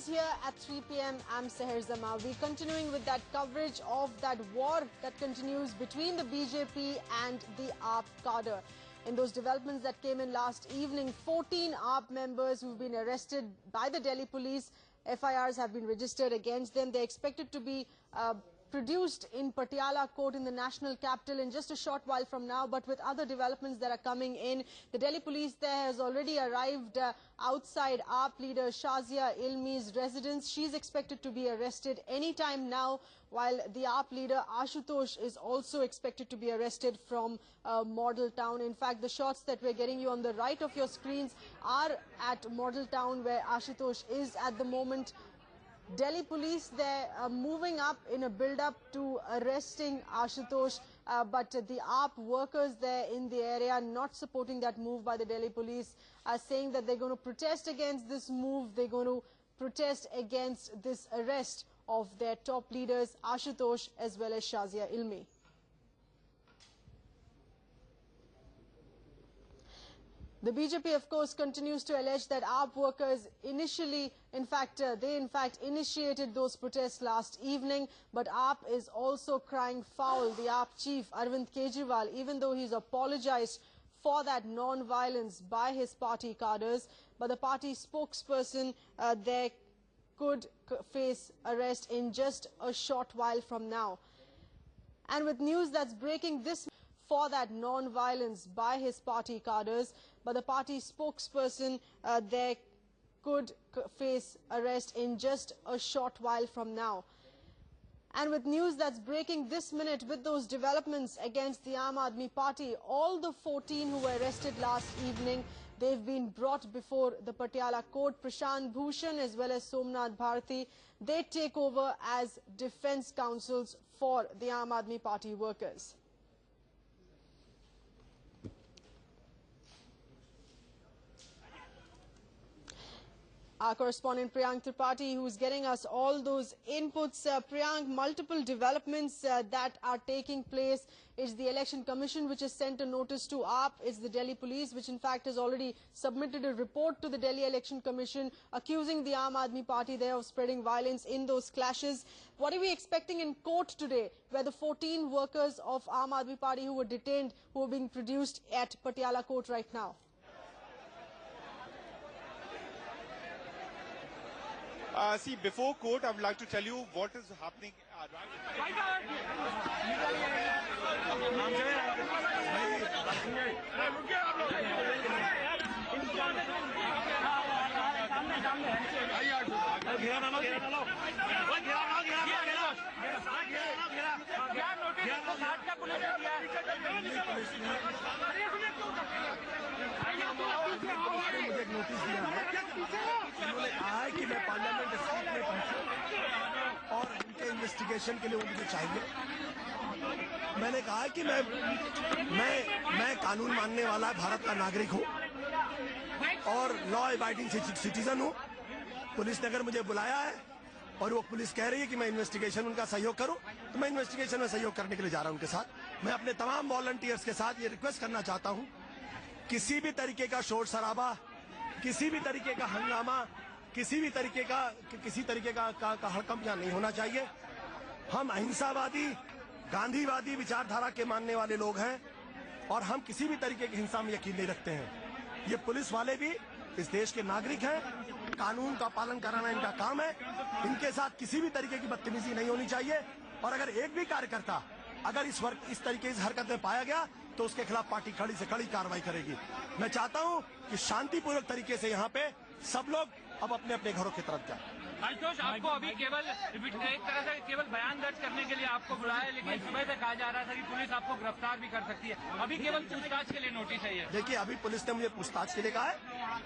News here at 3 p.m. I'm Seher Zama. We're continuing with that coverage of that war that continues between the BJP and the AAP cadre. In those developments that came in last evening, 14 AAP members who've been arrested by the Delhi police. FIRs have been registered against them. They're expected to be produced in Patiala court in the national capital in just a short while from now. But with other developments that are coming in, the Delhi police there has already arrived outside AAP leader Shazia Ilmi's residence. She's expected to be arrested any time now, while the AAP leader Ashutosh is also expected to be arrested from Model Town. In fact, the shots that we're getting you on the right of your screens are at Model Town, where Ashutosh is at the moment. Delhi police, they're moving up in a build-up to arresting Ashutosh, but the AAP workers there in the area not supporting that move by the Delhi police, are saying that they're going to protest against this move. They're going to protest against this arrest of their top leaders, Ashutosh as well as Shazia Ilmi. The BJP, of course, continues to allege that AAP workers initially, they initiated those protests last evening. But AAP is also crying foul. The AAP chief, Arvind Kejriwal, even though he's apologized for that non-violence by his party cadres, but the party spokesperson there could face arrest in just a short while from now. And with news that's breaking this for that non-violence by his party cadres, but the party spokesperson there could face arrest in just a short while from now. And with news that's breaking this minute, with those developments against the Aam Aadmi Party, all the 14 who were arrested last evening, they've been brought before the Patiala court. Prashant Bhushan as well as Somnath Bharti, they take over as defense counsels for the Aam Aadmi Party workers. Our correspondent Priyank Tripathi, who's getting us all those inputs. Priyank, multiple developments that are taking place. It's the Election Commission which has sent a notice to AAP. It's the Delhi police which in fact has already submitted a report to the Delhi Election Commission accusing the Aam Aadmi Party there of spreading violence in those clashes. What are we expecting in court today, where the 14 workers of Aam Aadmi Party who were detained, who are being produced at Patiala court right now? See, before court, I would like to tell you what is happening मुझे एक notice दिया है। उन्होंने कहा है कि मैं parliament street में पहुंचूं और उनके इन्वेस्टिगेशन के लिए वो मुझे चाहिए। मैंने कहा है कि मैं कानून मानने वाला भारत का नागरिक हूं और लॉ अबाइडिंग सिटीजन हूं। पुलिस ने अगर मुझे बुलाया है और वो पुलिस कह रही है कि मैं इन्वेस्टिगेशन उनका सहयोग करूं, तो मैं इन्वेस्टिगेशन में सहयोग करने के लिए जा रहा हूं उनके साथ। मैं अपने तमाम वॉलंटियर्स के साथ ये रिक्वेस्ट करना चाहता हूं, किसी भी तरीके का शोर शराबा, किसी भी तरीके का हंगामा, किसी तरीके का हड़कंप यहाँ नहीं होना चाहिए। हम अहिंसावादी, गांधीवादी विचारधारा के मानने वाले लोग हैं और हम किसी भी तरीके की हिंसा में यकीन नहीं रखते हैं। ये पुलिस वाले भी इस देश के नागरिक हैं, कानून का पालन कराना इनका काम है। इनके साथ किसी भी तरीके की बदतमीजी नहीं होनी चाहिए और अगर एक भी कार्यकर्ता अगर इस तरीके की हरकत में पाया गया तो उसके खिलाफ पार्टी खड़ी से खड़ी कार्रवाई करेगी। मैं चाहता हूं कि शांतिपूर्वक तरीके से यहाँ पे सब लोग अब अपने अपने घरों की तरफ जाएं। आशुतोष, आपको अभी केवल एक तरह से केवल बयान दर्ज करने के लिए आपको बुलाया, लेकिन सुबह से कहा जा रहा था कि पुलिस आपको गिरफ्तार भी कर सकती है। अभी केवल पूछताछ के लिए नोटिस है ये। देखिए, अभी पुलिस ने मुझे पूछताछ के लिए कहा है,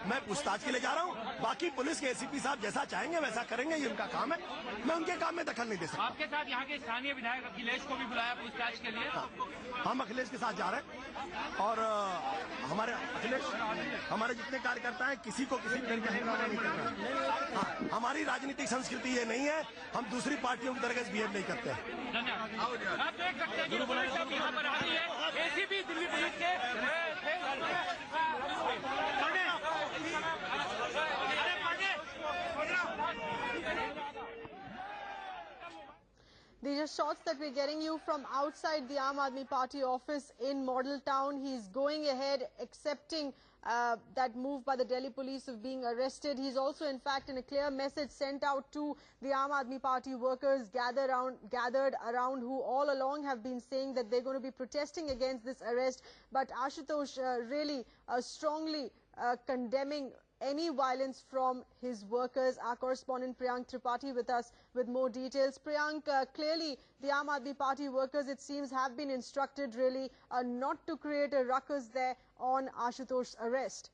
मैं पूछताछ के लिए जा रहा हूँ। बाकी पुलिस के एसीपी साहब जैसा चाहेंगे वैसा करेंगे, ये उनका काम है। मैं उनके काम में दखल नहीं दे सकता। आपके साथ यहाँ के स्थानीय विधायक अखिलेश को भी बुलाया पूछताछ के लिए? हम अखिलेश के साथ जा रहे हैं और हमारे जितने कार्यकर्ता हैं किसी को किसी तरह का हंगामा नहीं करना है। हाँ, हमारी राजनीतिक संस्कृति ये नहीं है, हम दूसरी पार्टियों की तरह से बिहेव नहीं करते हैं। धन्यवाद। आप देख सकते हैं कि पुलिस अब यहाँ पर आ रही है, एसीपी दिल्ली पुलिस के थे। these are shots that we're getting you from outside the Aam Aadmi Party office in Model Town. He's going ahead, accepting that move by the Delhi police of being arrested. He's also, in fact, in a clear message sent out to the Aam Aadmi Party workers gathered around, who all along have been saying that they're going to be protesting against this arrest. But Ashutosh really strongly condemning any violence from his workers. Our correspondent Priyank Tripathi with us with more details. Priyank, clearly the Aam Aadmi Party workers, it seems, have been instructed really not to create a ruckus there on Ashutosh's arrest.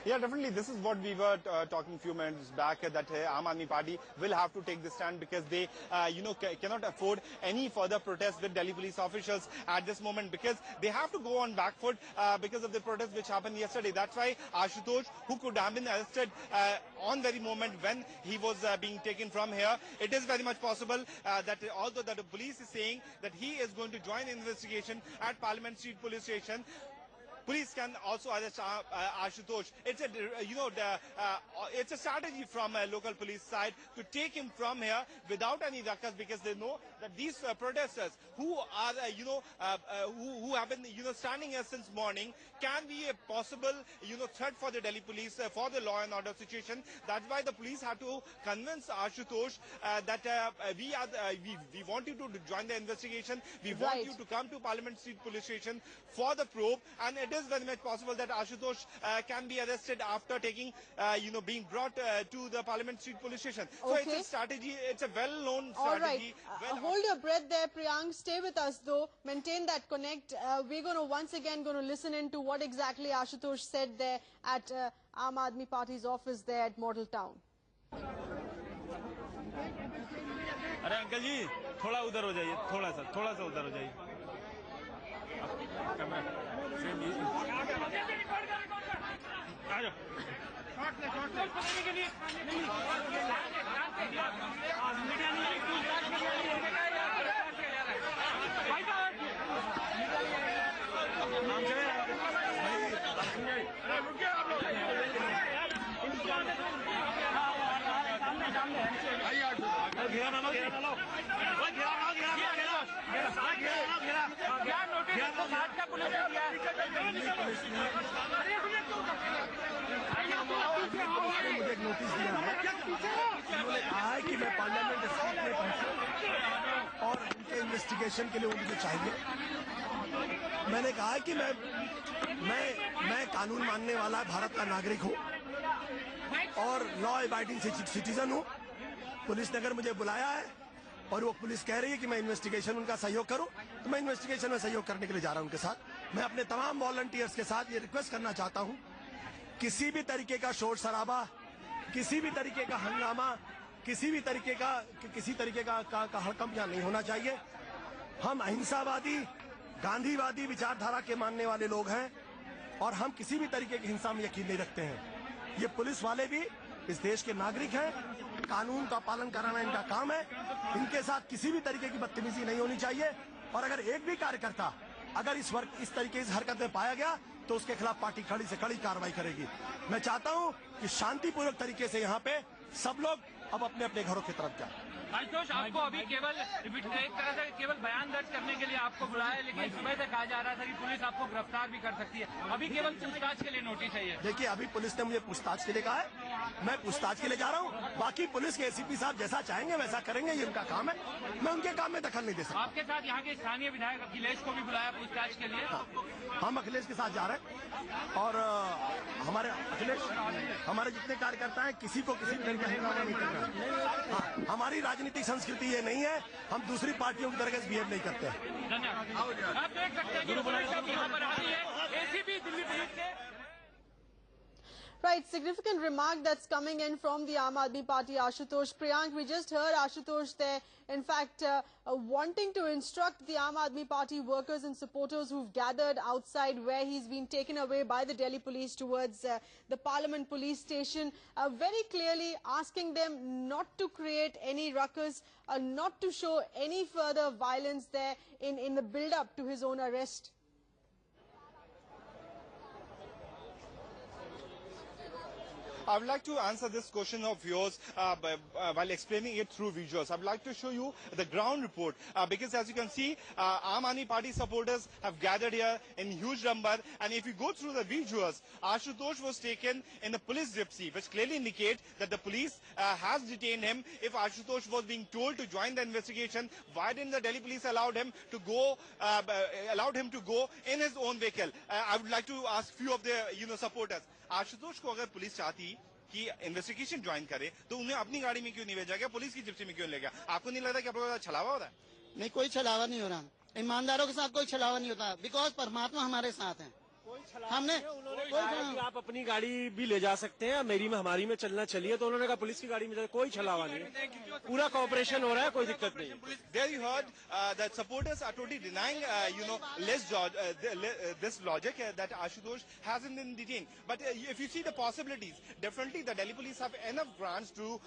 Yeah, definitely. This is what we were talking a few minutes back, that Aam Aadmi Party will have to take this stand because they, cannot afford any further protests with Delhi police officials at this moment, because they have to go on back foot because of the protests which happened yesterday. That's why Ashutosh, who could have been arrested on very moment when he was being taken from here, it is very much possible that although that the police is saying that he is going to join the investigation at Parliament Street Police Station, police can also arrest Ashutosh. It's a, it's a strategy from a local police side to take him from here without any ruckus, because they know that these protesters who are, who have been, standing here since morning can be a possible, threat for the Delhi police, for the law and order situation. That's why the police have to convince Ashutosh that we want you to join the investigation. We want you to come to Parliament Street Police Station for the probe, and it is very much possible that Ashutosh can be arrested after taking, being brought to the Parliament Street Police Station. So it's a strategy, it's a well-known strategy. All right, hold your breath there, Priyank. Stay with us though. Maintain that connect. We're going to once again listen into what exactly Ashutosh said there at Aam Aadmi Party's office there at Model Town. अरे uncle जी थोड़ा उधर हो जाइए, थोड़ा सा उधर हो जाइए। आ जाओ। मुझे एक नोटिस दिया है, उन्होंने कहा है कि मैं पार्लियामेंट स्ट्रीट में पहुंचूं और उनके इन्वेस्टिगेशन के लिए वो मुझे चाहिए। मैंने कहा है कि मैं कानून मानने वाला भारत का नागरिक हूं और लॉ अबाइडिंग सिटीजन हूं। पुलिस ने अगर मुझे बुलाया है और वो पुलिस कह रही है कि मैं इन्वेस्टिगेशन उनका सहयोग करूं, तो मैं इन्वेस्टिगेशन में सहयोग करने के लिए जा रहा हूं उनके साथ। मैं अपने तमाम वॉलंटियर्स के साथ ये रिक्वेस्ट करना चाहता हूं, किसी भी तरीके का शोर शराबा, किसी भी तरीके का हंगामा, किसी तरीके का हड़कंप यहाँ नहीं होना चाहिए। हम अहिंसावादी, गांधीवादी विचारधारा के मानने वाले लोग हैं और हम किसी भी तरीके की हिंसा में यकीन नहीं रखते हैं। ये पुलिस वाले भी इस देश के नागरिक हैं, कानून का पालन कराना इनका काम है। इनके साथ किसी भी तरीके की बदतमीजी नहीं होनी चाहिए और अगर एक भी कार्यकर्ता अगर इस तरीके की हरकत में पाया गया तो उसके खिलाफ पार्टी खड़ी से खड़ी कार्रवाई करेगी। मैं चाहता हूं कि शांतिपूर्वक तरीके से यहाँ पे सब लोग अब अपने अपने घरों की तरफ जाएं। आशुतोष, आपको अभी केवल एक तरह से केवल बयान दर्ज करने के लिए आपको बुलाया, लेकिन सुबह से कहा जा रहा था कि पुलिस आपको गिरफ्तार भी कर सकती है। अभी केवल पूछताछ के लिए नोटिस है ये। देखिए, अभी पुलिस ने मुझे पूछताछ के लिए कहा है, मैं पूछताछ के लिए जा रहा हूँ। बाकी पुलिस के एसीपी साहब जैसा चाहेंगे वैसा करेंगे, ये उनका काम है। मैं उनके काम में दखल नहीं दे सकता। आपके साथ यहाँ के स्थानीय विधायक अखिलेश को भी बुलाया पूछताछ के लिए? हम अखिलेश के साथ जा रहे हैं और हमारे अखिलेश, हमारे जितने कार्यकर्ता हैं किसी को किसी तरीके से हंगामा नहीं करना। हमारी राजनीतिक संस्कृति ये नहीं है, हम दूसरी पार्टियों की तरह से बिहेव नहीं करते। धन्यवाद। आप देख सकते हैं कि यहाँ पर आ रही है एसीपी दिल्ली पुलिस के। Right, significant remark that's coming in from the Aam Aadmi Party, Ashutosh. Priyank, we just heard Ashutosh there, in fact, wanting to instruct the Aam Aadmi Party workers and supporters who've gathered outside where he's been taken away by the Delhi police towards the Parliament police station, very clearly asking them not to create any ruckus, not to show any further violence there in the build-up to his own arrest. I would like to answer this question of yours while explaining it through visuals. I would like to show you the ground report because as you can see, Aam Aadmi Party supporters have gathered here in huge number, and if you go through the visuals, Ashutosh was taken in the police gypsy, which clearly indicate that the police has detained him. If Ashutosh was being told to join the investigation, why didn't the Delhi police allowed him to go in his own vehicle? I would like to ask few of the supporters. Ashutosh को अगर police चाहती कि investigation join करे तो उन्हें अपनी गाड़ी में क्यों नहीं भेजा गया, पुलिस की जिप्सी में क्यों ले गया? आपको नहीं लगता कि आप लोगों का छलावा हो रहा है? नहीं, कोई छलावा नहीं हो रहा। ईमानदारों के साथ कोई छलावा नहीं होता, बिकॉज परमात्मा हमारे साथ है। हमने आप अपनी गाड़ी भी ले जा सकते हैं, मेरी में हमारी में चलना चलिए, तो उन्होंने कहा पुलिस की गाड़ी में कोई छलावा नहीं है, पूरा कॉपरेशन हो रहा है, कोई दिक्कत नहीं। There you heard that supporters are totally denying this logic that Ashutosh hasn't been detained. But if you see the possibilities, definitely the Delhi police have enough grounds to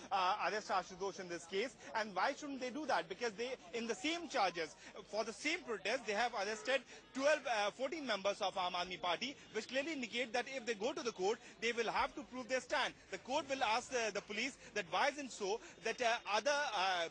arrest Ashutosh in this case. And why shouldn't they do that? Because they, in the same charges, for the same protest, they have arrested 14 members of Aam Aadmi Party, which clearly indicate that if they go to the court, they will have to prove their stand. The court will ask the police that why isn't so that other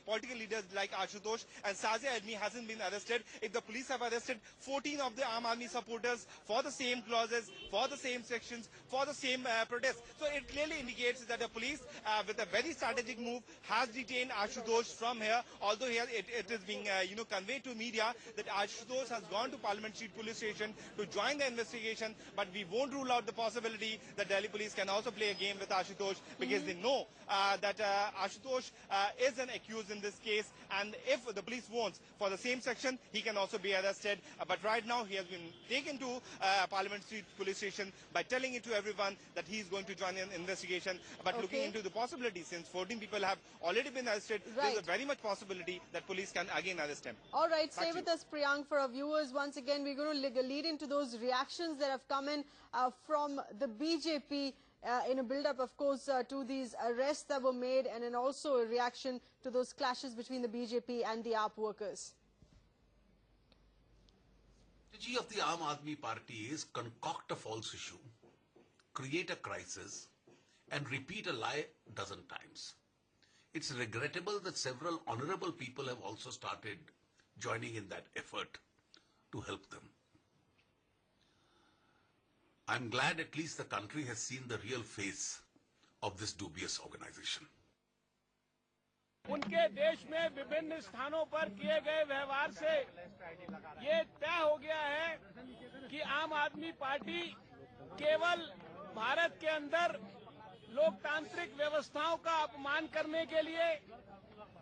political leaders like Ashutosh and Sazia Admi hasn't been arrested. If the police have arrested 14 of the Aam Aadmi supporters for the same clauses, for the same sections, for the same protest. So it clearly indicates that the police, with a very strategic move, has detained Ashutosh from here. Although here it is being conveyed to media that Ashutosh has gone to Parliament Street Police Station to join the investigation. But we won't rule out the possibility that Delhi police can also play a game with Ashutosh because they know that Ashutosh is an accused in this case, and if the police wants for the same section, he can also be arrested. But right now, he has been taken to Parliament Street Police Station by telling it to everyone that he is going to join an investigation. But looking into the possibility, since 14 people have already been arrested, there's a very much possibility that police can again arrest him. All right, stay with us, Priyank, for our viewers. Once again, we're going to lead into those reactions that have come in from the BJP in a build-up, of course, to these arrests that were made, and then also a reaction to those clashes between the BJP and the AAP workers. The strategy of the Aam Aadmi Party is concoct a false issue, create a crisis, and repeat a lie a dozen times. It's regrettable that several honorable people have also started joining in that effort to help them. I'm glad at least the country has seen the real face of this dubious organization. उनके देश में विभिन्न स्थानों पर किए गए व्यवहार से ये तय हो गया है कि आम आदमी पार्टी केवल भारत के अंदर लोकतांत्रिक व्यवस्थाओं का अपमान करने के लिए,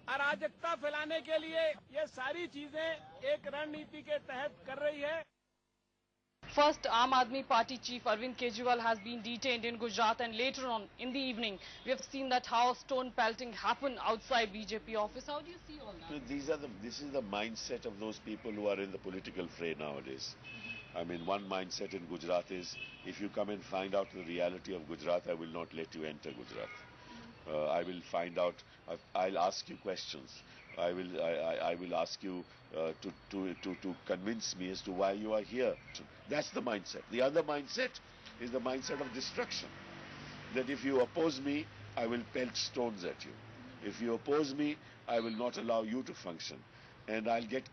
अराजकता फैलाने के लिए ये सारी चीजें एक रणनीति के तहत कर रही है। First, Aam Aadmi Party chief Arvind Kejriwal has been detained in Gujarat, and later on in the evening we have seen that how stone pelting happened outside BJP office. How do you see all that? This is the mindset of those people who are in the political fray nowadays. I mean, one mindset in Gujarat is, if you come and find out the reality of Gujarat, I will not let you enter Gujarat. I will find out, I'll ask you questions. I will ask you to convince me as to why you are here. That's the mindset. The other mindset is the mindset of destruction. That if you oppose me, I will pelt stones at you. If you oppose me, I will not allow you to function, and I'll get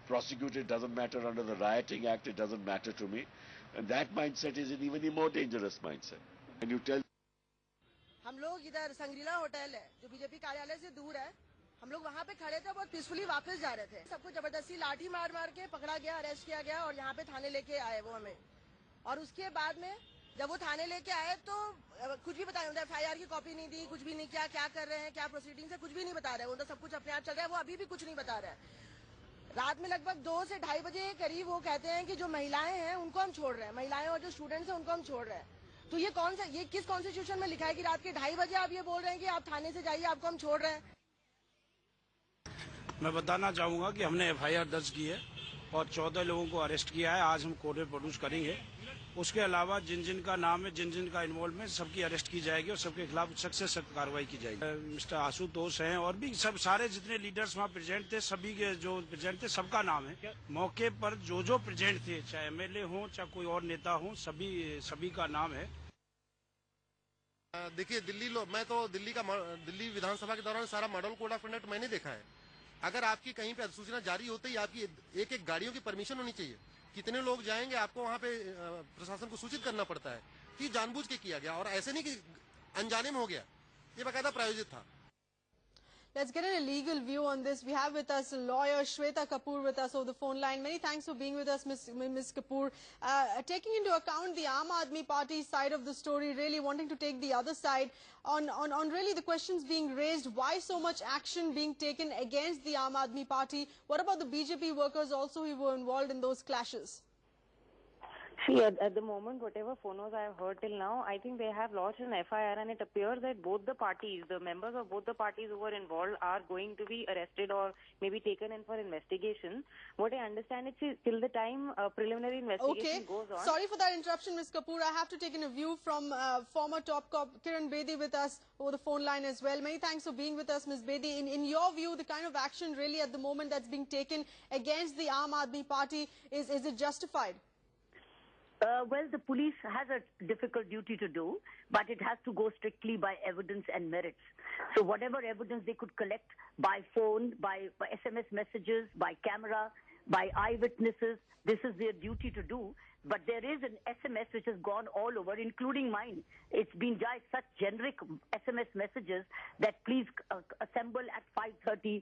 prosecuted. Doesn't matter under the Rioting Act. It doesn't matter to me. And that mindset is an even more dangerous mindset. And you tell. हम लोग इधर संग्रीला hotel है जो BJP कार्यालय से दूर है, हम लोग वहाँ पे खड़े थे, बहुत पीसफुली वापस जा रहे थे। सबको जबरदस्ती लाठी मार के पकड़ा गया, अरेस्ट किया गया और यहाँ पे थाने लेके आए वो हमें। और उसके बाद में जब वो थाने लेके आए तो कुछ भी बताया, FIR की कॉपी नहीं दी, कुछ भी नहीं किया, क्या कर रहे हैं, क्या प्रोसीडिंग है, कुछ भी नहीं बता रहे। उनका सब कुछ अपने आप चल रहा है, वो अभी भी कुछ नहीं बता रहा है। रात में लगभग 2 से 2:30 बजे करीब वो कहते हैं कि जो महिलाएं हैं उनको हम छोड़ रहे हैं, महिलाएं और जो स्टूडेंट्स हैं उनको हम छोड़ रहे हैं। तो ये किस कॉन्स्टिट्यूशन में लिखा है कि रात के 2:30 बजे आप ये बोल रहे हैं कि आप थाने से जाइए, आपको हम छोड़ रहे हैं? मैं बताना चाहूंगा कि हमने FIR दर्ज की है और 14 लोगों को अरेस्ट किया है। आज हम कोर्ट में प्रोड्यूस करेंगे। उसके अलावा जिन जिन का नाम है, जिन जिन का इन्वॉल्वमेंट, सबकी अरेस्ट की जाएगी और सबके खिलाफ सख्त से सख्त कार्रवाई की जाएगी। मिस्टर आशुतोष हैं और भी सब सारे जितने लीडर्स वहाँ प्रेजेंट थे, सभी के जो प्रेजेंट थे सबका नाम है। मौके पर जो प्रेजेंट थे, चाहे MLA हो चाहे कोई और नेता हो, सभी का नाम है। देखिए मैं तो दिल्ली विधानसभा के दौरान सारा मॉडल कोड ऑफ कंडक्ट मैंने देखा है। अगर आपकी कहीं पे अधिसूचना जारी होते ही आपकी एक गाड़ियों की परमिशन होनी चाहिए। कितने लोग जाएंगे आपको वहाँ पे प्रशासन को सूचित करना पड़ता है कि जानबूझ के किया गया और ऐसे नहीं कि अनजाने में हो गया, ये बाकायदा प्रायोजित था। Let's get a legal view on this. We have with us lawyer Shweta Kapoor with us over the phone line. Many thanks for being with us, Ms. Kapoor. Taking into account the Aam Aadmi Party side of the story, really wanting to take the other side on really the questions being raised, why so much action being taken against the Aam Aadmi Party? What about the BJP workers also who were involved in those clashes? See, at the moment, whatever phonos I have heard till now, I think they have lodged an FIR, and it appears that both the parties, the members of both the parties who were involved, are going to be arrested or maybe taken in for investigation. What I understand is till the time preliminary investigation goes on. Sorry for that interruption, Ms. Kapoor. I have to take in a view from former top cop Kiran Bedi with us over the phone line as well. Many thanks for being with us, Ms. Bedi. In your view, the kind of action really at the moment that's being taken against the Aam Aadmi Party, is it justified? Well, the police has a difficult duty to do, but it has to go strictly by evidence and merits. So whatever evidence they could collect by phone, by SMS messages, by camera, by eyewitnesses, this is their duty to do. But there is an SMS which has gone all over, including mine. It's been such generic SMS messages that please assemble at 5:30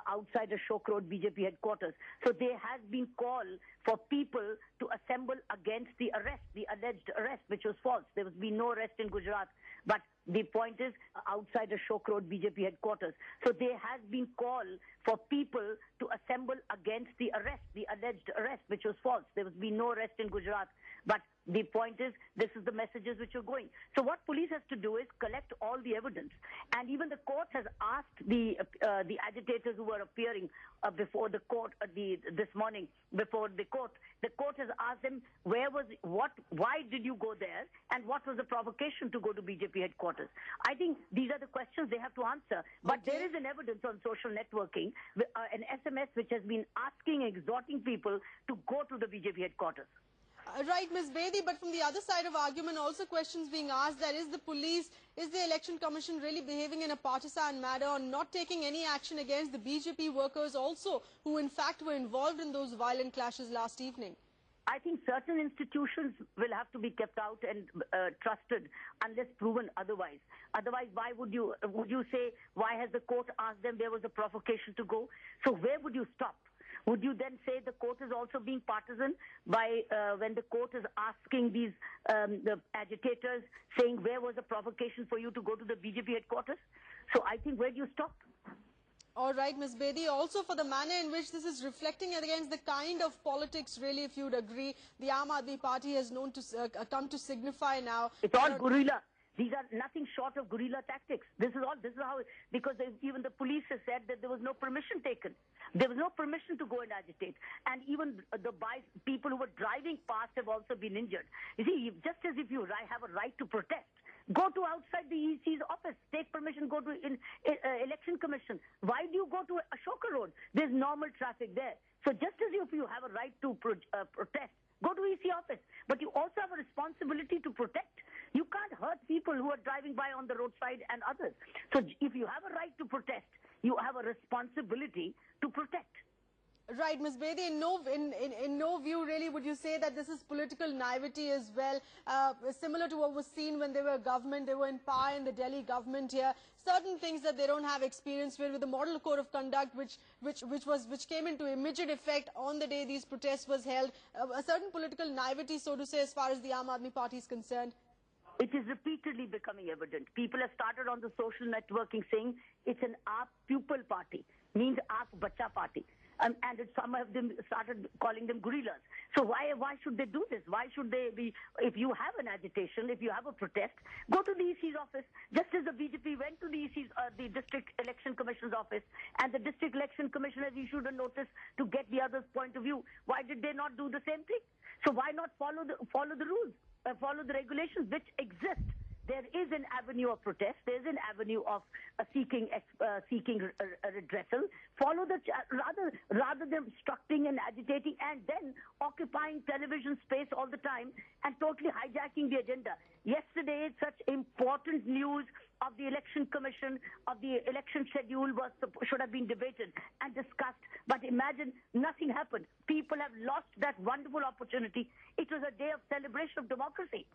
outside Ashok Road BJP headquarters. So there has been call for people to assemble against the arrest, the alleged arrest, which was false. There has been no arrest in Gujarat. But the point is outside Ashok Road BJP headquarters. So there has been call for people to assemble against the arrest, the alleged arrest, which was false. There has been no arrest in Gujarat. But the point is, this is the messages which are going. So what police has to do is collect all the evidence. And even the court has asked the agitators who were appearing before the court this morning, before the court has asked them, why did you go there? And what was the provocation to go to BJP headquarters? I think these are the questions they have to answer. But there is an evidence on social networking, an SMS which has been asking, exhorting people to go to the BJP headquarters. Right, Ms. Bedi, but from the other side of argument, also questions being asked that is the Election Commission really behaving in a partisan manner or not taking any action against the BJP workers also, who in fact were involved in those violent clashes last evening? I think certain institutions will have to be kept out and trusted unless proven otherwise. Otherwise, why would you say, why has the court asked them there was a provocation to go? So where would you stop? Would you then say the court is also being partisan by when the court is asking these the agitators, saying where was the provocation for you to go to the BJP headquarters? So I think where do you stop? All right, Ms. Bedi, also for the manner in which this is reflecting against the kind of politics, really, if you would agree, the Aam Aadmi Party has known to come to signify now. It's all guerrilla. These are nothing short of guerrilla tactics. This is how, because even the police has said that there was no permission taken. There was no permission to go and agitate. And even the people who were driving past have also been injured. You see, just as if you have a right to protest, go to outside the EC's office, take permission, go to Election Commission. Why do you go to Ashoka Road? There's normal traffic there. So just as if you have a right to protest, go to EC office. But you also have a responsibility to protect. You can't hurt people who are driving by on the roadside and others. So if you have a right to protest, you have a responsibility to protect. Right, Ms. Bedi, in no view really would you say that this is political naivety as well, similar to what was seen when they were government, they were in power in the Delhi government here, certain things that they don't have experience with the model code of conduct which came into immediate effect on the day these protests was held, a certain political naivety, so to say, as far as the Aam Aadmi Party is concerned. It is repeatedly becoming evident. People have started on the social networking saying it's an Aap Pupil Party, means Aap Bacha Party. and some of them started calling them guerrillas. So why should they do this? Why should they be? If you have an agitation, if you have a protest, go to the EC's office. Just as the BJP went to the EC's, the District Election Commission's office, and the District Election Commission has issued a notice to get the other's point of view. Why did they not do the same thing? So why not follow the rules, follow the regulations which exist? There is an avenue of protest. There is an avenue of seeking redressal. Follow the rather than obstructing and agitating and then occupying television space all the time and totally hijacking the agenda. Yesterday, such important news of the Election Commission, of the election schedule should have been debated and discussed. But imagine nothing happened. People have lost that wonderful opportunity. It was a day of celebration of democracy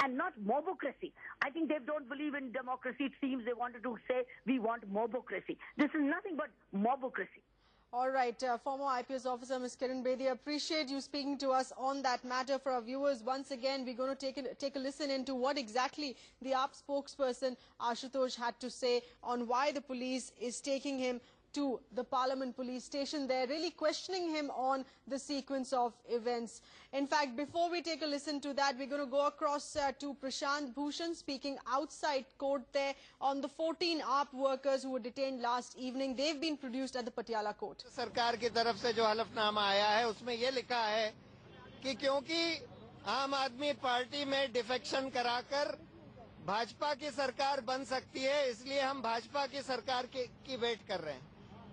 and not mobocracy. I think they don't believe in democracy. It seems they wanted to say, we want mobocracy. This is nothing but mobocracy. All right, former IPS officer Ms. Kiran Bedi, appreciate you speaking to us on that matter. For our viewers, once again, we're going to take a listen into what exactly the AAP spokesperson Ashutosh had to say on why the police is taking him to the Parliament police station. They're really questioning him on the sequence of events. In fact, before we take a listen to that, we're going to go across to Prashant Bhushan speaking outside court there on the 14 AAP workers who were detained last evening. They've been produced at the Patiala court. सरकार की तरफ से जो हलफनामा आया है उसमें ये लिखा है कि क्योंकि आम आदमी पार्टी में डिफेक्शन कराकर भाजपा की सरकार बन सकती है, इसलिए हम भाजपा की सरकार की वेट कर रहे हैं।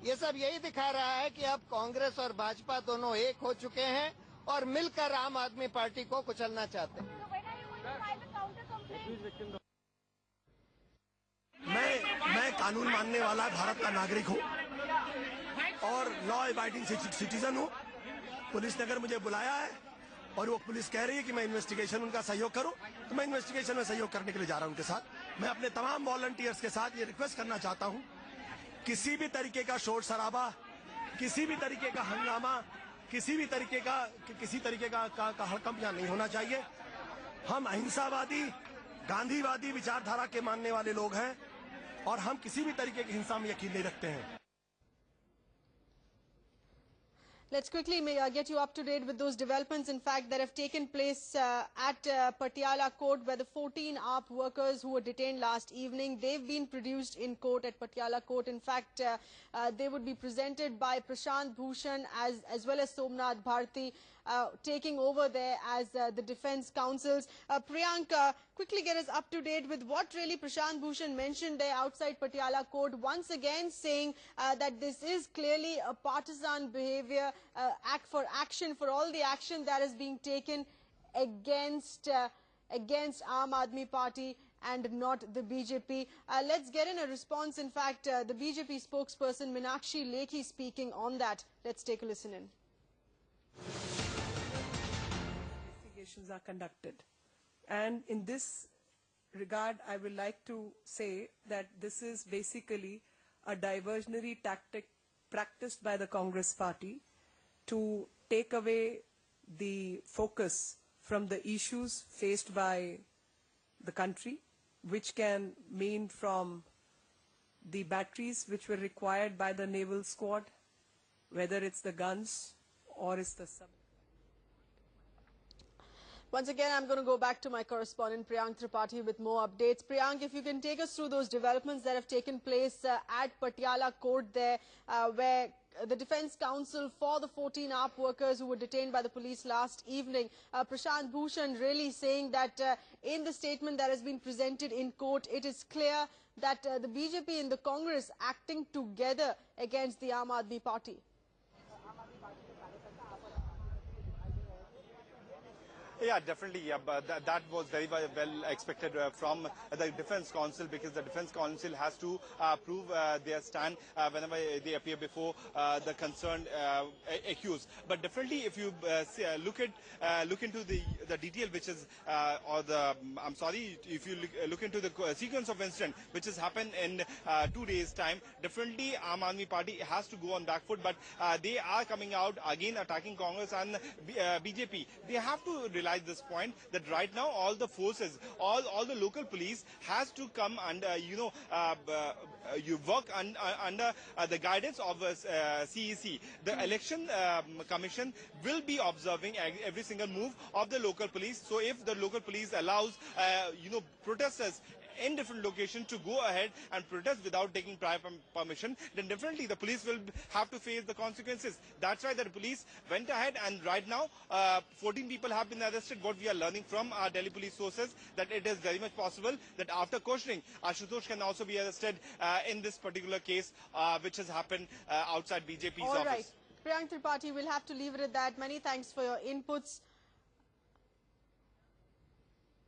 ये सब यही दिखा रहा है कि अब कांग्रेस और भाजपा दोनों एक हो चुके हैं और मिलकर आम आदमी पार्टी को कुचलना चाहते हैं। मैं कानून मानने वाला भारत का नागरिक हूँ और लॉ अबाइडिंग सिटीजन हूँ। पुलिस ने अगर मुझे बुलाया है और वो पुलिस कह रही है कि मैं इन्वेस्टिगेशन उनका सहयोग करूं, तो मैं इन्वेस्टिगेशन में सहयोग करने के लिए जा रहा हूं उनके साथ। मैं अपने तमाम वॉलंटियर्स के साथ ये रिक्वेस्ट करना चाहता हूं, किसी भी तरीके का शोर शराबा, किसी भी तरीके का हंगामा, किसी तरीके का हड़कंप यहाँ नहीं होना चाहिए। हम अहिंसावादी, गांधीवादी विचारधारा के मानने वाले लोग हैं और हम किसी भी तरीके की हिंसा में यकीन नहीं रखते हैं। Let's quickly get you up to date with those developments, in fact, that have taken place at Patiala court, where the 14 AAP workers who were detained last evening, they've been produced in court at Patiala court. In fact, they would be presented by Prashant Bhushan as well as Somnath Bharti, taking over there as the defense counsels. Priyanka, quickly get us up to date with what really Prashant Bhushan mentioned there outside Patiala court, once again saying that this is clearly a partisan behavior, action for all the action that is being taken against Aam Aadmi Party and not the BJP. Let's get in a response. In fact, the BJP spokesperson Meenakshi Lekhi speaking on that. Let's take a listen in. Investigations are conducted, and in this regard I would like to say that this is basically a diversionary tactic practiced by the Congress party to take away the focus from the issues faced by the country, which can mean from the batteries which were required by the naval squad, whether it's the guns or it's the sub. Once again, I'm going to go back to my correspondent Priyank Tripathi with more updates. Priyank, if you can take us through those developments that have taken place at Patiala court there, where the defense counsel for the 14 AAP workers who were detained by the police last evening, Prashant Bhushan, really saying that in the statement that has been presented in court, it is clear that the BJP and the Congress acting together against the Aam Aadmi Party. Yeah, definitely. Yeah, but that was very well expected from the Defence Council, because the Defence Council has to prove their stand whenever they appear before the concerned accused. But definitely, if you look into the detail, which is if you look into the sequence of incident which has happened in 2 days' time, definitely Aam Aadmi Party has to go on back foot. But they are coming out again attacking Congress and BJP. They have to realize this point that right now all the forces, all the local police has to come and you work under the guidance of CEC. The Election Commission will be observing every single move of the local police. So if the local police allows, protesters in different locations to go ahead and protest without taking prior permission, then definitely the police will have to face the consequences. That's why the police went ahead, and right now 14 people have been arrested. What we are learning from our Delhi police sources, that it is very much possible that after questioning, Ashutosh can also be arrested in this particular case which has happened outside BJP's office. All right. Priyank Tripathi, we'll have to leave it at that. Many thanks for your inputs.